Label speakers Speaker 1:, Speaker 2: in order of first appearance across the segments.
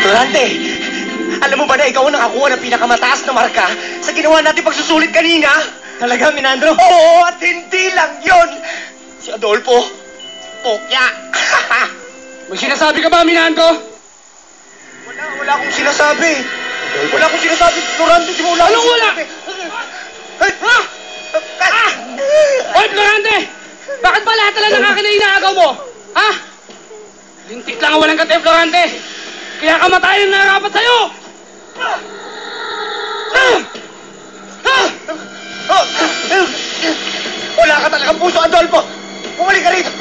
Speaker 1: Florante, alam mo ba na ikaw ang nakakuha ng pinakamataas na marka sa ginawa natin pagsusulit kanina?
Speaker 2: Talaga, Minandro?
Speaker 1: Oo, at hindi lang yon. Si Adolfo, pokya.
Speaker 2: May sinasabi ka ba, Minandro?
Speaker 1: Wala akong sinasabi. Wala akong sinasabi, Florante. Di mo wala
Speaker 2: Anong wala? Ha? Hoy, Florante! Bakit ba lahat talaga ng akin na inaagaw mo? Ha? Lintik lang ang walang kate, Florante. Kaya kamatayan na narapat sa'yo!
Speaker 1: Wala ka talagang puso, Adolfo! Bumalik ka rito!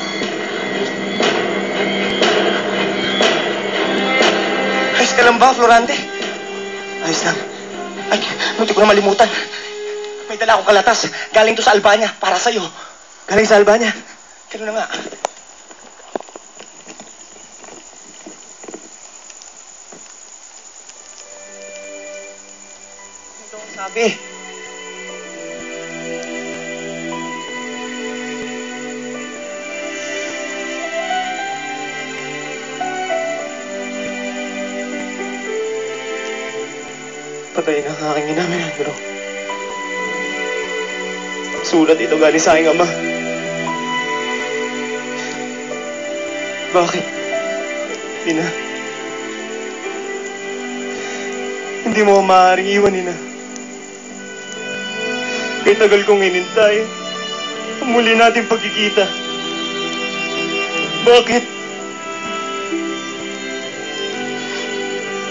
Speaker 1: Ayos ka lang ba, Florante? Ayos lang. Ay, munti ko na malimutan. May dala akong kalatas. Galing to sa Albania, para sa'yo. Galing sa Albania. Ganun na nga. Ito ang sabi. Patay na ang aking ina, Minandro. Sulat ito galing sa aking ama. Bakit? Ina. Hindi mo maaaring iwan, Ina. Kaya tagal kong inintay ang muli natin pagkikita. Bakit?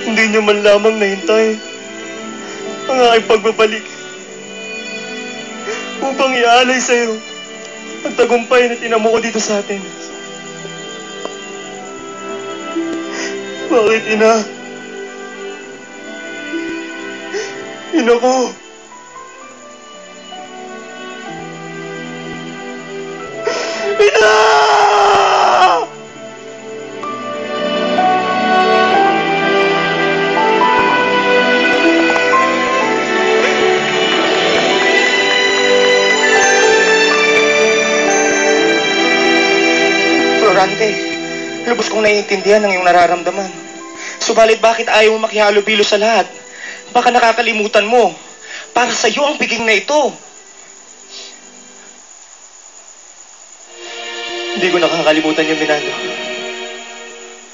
Speaker 1: Hindi niyo man lamang nahintay ang aking pagbabalik upang iaalay sa'yo ang tagumpay na tinamo ko dito sa atin. Bakit, Ina? Ina ko! Ina! Florante, lubos kong naiintindihan ang iyong nararamdaman. Subalit bakit ayaw mo makihalubilo sa lahat? Baka nakakalimutan mo. Para sa iyo ang piging na ito. Hindi ko nakakalimutan yung Minandro.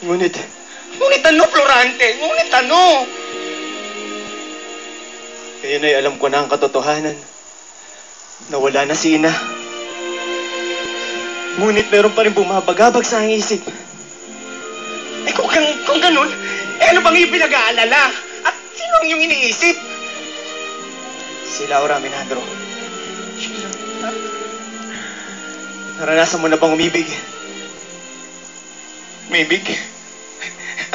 Speaker 1: Ngunit ano, Florante? Ngunit ano? Ngayon ay alam ko na ang katotohanan. Nawala na si Ina. Ngunit meron pa rin bumabagabag sa aking isip. Eh kung ganun, ano bang iyong pinag-aalala? At sino ang iyong iniisip? Si Laura, Minandro. Naranasan mo na bang umibig? Umibig?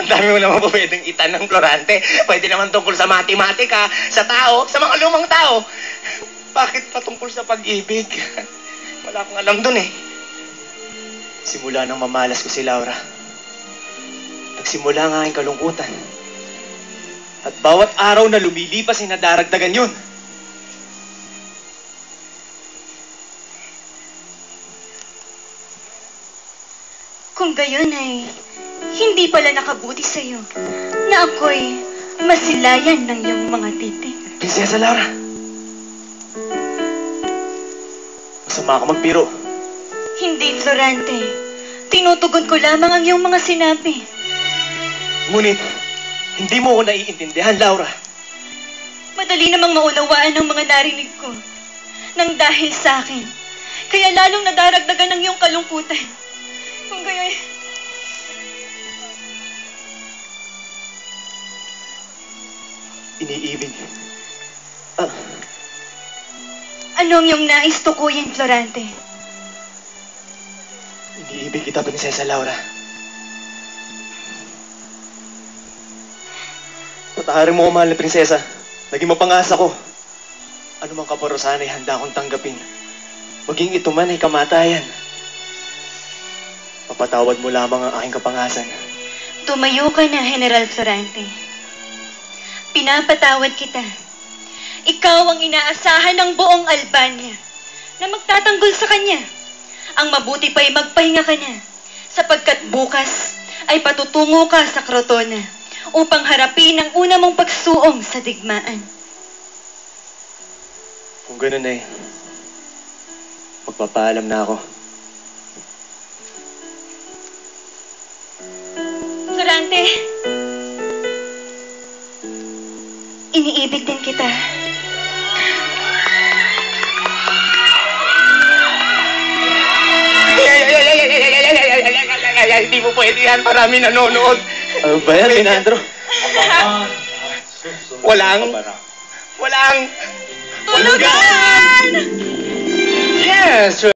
Speaker 1: Ang dami mo naman po pwedeng itanong, Florante. Pwede naman tungkol sa matematika, sa tao, sa mga lumang tao. Bakit patungkol sa pag-ibig? Wala akong alam dun eh. Simula nang mamalas ko si Laura, nagsimula ang aking kalungkutan. At bawat araw na lumilipas ay nadaragdagan yun.
Speaker 3: Kung gayon ay hindi pala nakabuti sa'yo na ako'y masilayan ng iyong mga titik.
Speaker 1: Prinsesa Laura, masama ako magpiro.
Speaker 3: Hindi, Florante. Tinutugon ko lamang ang iyong mga sinabi.
Speaker 1: Ngunit, hindi mo ako naiintindihan, Laura.
Speaker 3: Madali namang maunawaan ang mga narinig ko nang dahil sa akin. Kaya lalong nadaragdagan ang iyong kalungkutan. Kung gayon...
Speaker 1: Iniibig.
Speaker 3: Ano ang iyong nais tukuyin, Florante?
Speaker 1: Iniibig kita, Prinsesa Laura. Pataharin mo ko, mahal na prinsesa. Naging mapangasa ko. Ano mang kaparusahan ay handa akong tanggapin. Maging ito man ay kamatayan. Papatawad mo lamang ang aking kapangasan.
Speaker 3: Tumayo ka na, General Florante. Pinapatawad kita. Ikaw ang inaasahan ng buong Albania na magtatanggol sa kanya. Ang mabuti pa ay magpahinga ka na, sapagkat bukas ay patutungo ka sa Crotona upang harapin ang una mong pagsuong sa digmaan.
Speaker 1: Kung ganun eh, magpapaalam na ako.
Speaker 3: Florante, iniibig din kita.
Speaker 1: Hindi mo pwede yan, marami nanonood.
Speaker 4: Ano ba yan, Leandro?
Speaker 1: Walang
Speaker 3: Tulugan!
Speaker 1: Yes!